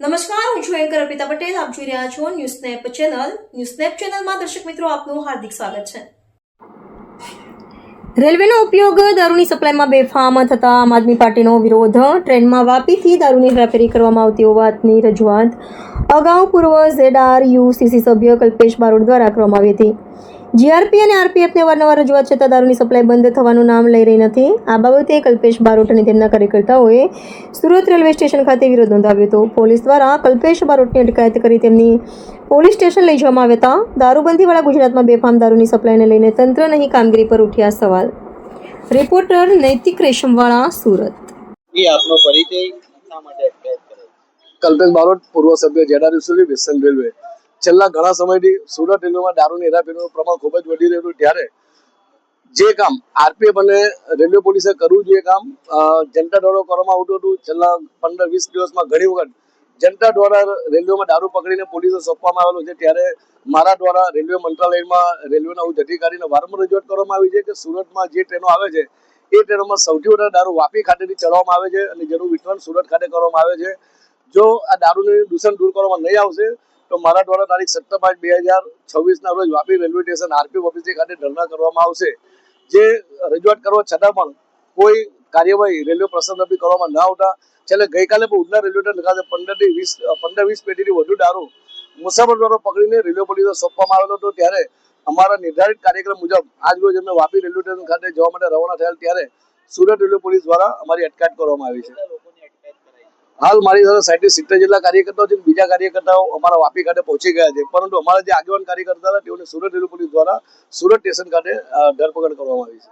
નમસ્કાર, હું છું એન્કર અર્પિતા પટેલ. આપ જોઈ રહ્યા છો news snap channel. News snap ચેનલમાં દર્શક મિત્રો આપનું હાર્દિક સ્વાગત છે. રેલવેનો ઉપયોગ દારૂની સપ્લાયમાં બેફામ થતા આમ આદમી પાર્ટીનો વિરોધ. ટ્રેનમાં વાપીથી દારૂની હેરાફેરી કરવામાં આવતી હોવાની રજૂઆત અગાઉ પૂર્વ ZRUCC સભ્ય કલ્પેશ બારોટ દ્વારા કરવામાં આવી હતી. GRP અને RPFને અવારનવાર રજૂઆત છતાં દારૂની સપ્લાય બંધ થવાનું નામ લઈ રહી નથી. આ બાબતે કલ્પેશ બારોટ અને તેમના કાર્યકર્તાઓએ સુરત રેલવે સ્ટેશન ખાતે વિરોધ નોંધાવ્યો હતો. પોલીસ દ્વારા કલ્પેશ બારોટની અટકાયત કરી તેમની પોલીસ સ્ટેશન લઈ જવામાં આવ્યા હતા. દારૂબંધીવાળા ગુજરાતમાં બેફામ દારૂની સપ્લાયને લઈને તંત્ર નહીં કામગીરી પર ઉઠ્યા સવાલ. રિપોર્ટર નૈતિક રેશમવાળા, સુરત. આપનો પરિચય શા માટે અટકાયત કરે? કલ્પેશ બારોટ, પૂર્વ સભ્ય ZRUCC વેસ્ટર્ન રેલવે. છેલ્લા ઘણા સમયથી સુરત રેલવેમાં દારૂની હેરાફેરીનું પ્રમાણ ખૂબ જ વધી રહ્યું હતું. ત્યારે જે કામ RPF અને રેલવે પોલીસે કરવું જોઈએ કામ જનતા દ્વારા કરવામાં આવતું હતું. છેલ્લા 15-20 દિવસમાં ઘણી વખત જનતા દ્વારા રેલવેમાં દારૂ પકડીને પોલીસે સોંપવામાં આવેલો છે. ત્યારે મારા દ્વારા રેલવે મંત્રાલયમાં રેલવેના ઉચ્ચ અધિકારીને વારંવાર રજૂઆત કરવામાં આવી છે કે સુરતમાં જે ટ્રેનો આવે છે એ ટ્રેનોમાં સૌથી વધારે દારૂ વાપી ખાતેથી ચડાવવામાં આવે છે અને જેનું વિતરણ સુરત ખાતે કરવામાં આવે છે. જો આ દારૂનું દૂષણ દૂર કરવામાં નહીં આવશે તો મારા દ્વારા તારીખ 17/5/2026 રોજ Vapi railway station RPF office ખાતે ધરણા કરવામાં આવશે. જે રજૂઆત કરવા છતાં પણ કોઈ કાર્યવાહી રેલવે પ્રશાસન તરફથી કરવામાં ન આવતા છેલ્લે ગઈકાલે પણ ઉધના રેલવે સ્ટેશન ખાતે 15-20 પેટીથી વધુ દારૂ મુસાફર દ્વારા પકડીને રેલવે પોલીસે સોંપવામાં આવેલો હતો. ત્યારે અમારા નિર્ધારિત કાર્યક્રમ મુજબ આજ રોજ અમે વાપી રેલવે સ્ટેશન ખાતે જવા માટે રવાના થયેલ. ત્યારે સુરત રેલવે પોલીસ દ્વારા અમારી અટકાયત કરવામાં આવી છે. હાલ મારી સાથે 60-70 જેટલા કાર્યકર્તાઓ છે. બીજા કાર્યકર્તાઓ અમારા વાપી ખાતે પહોંચી ગયા છે, પરંતુ અમારા જે આગેવાન કાર્યકર્તા હતા તેઓને સુરત રેલવે પોલીસ દ્વારા સુરત સ્ટેશન ખાતે ધરપકડ કરવામાં આવી છે.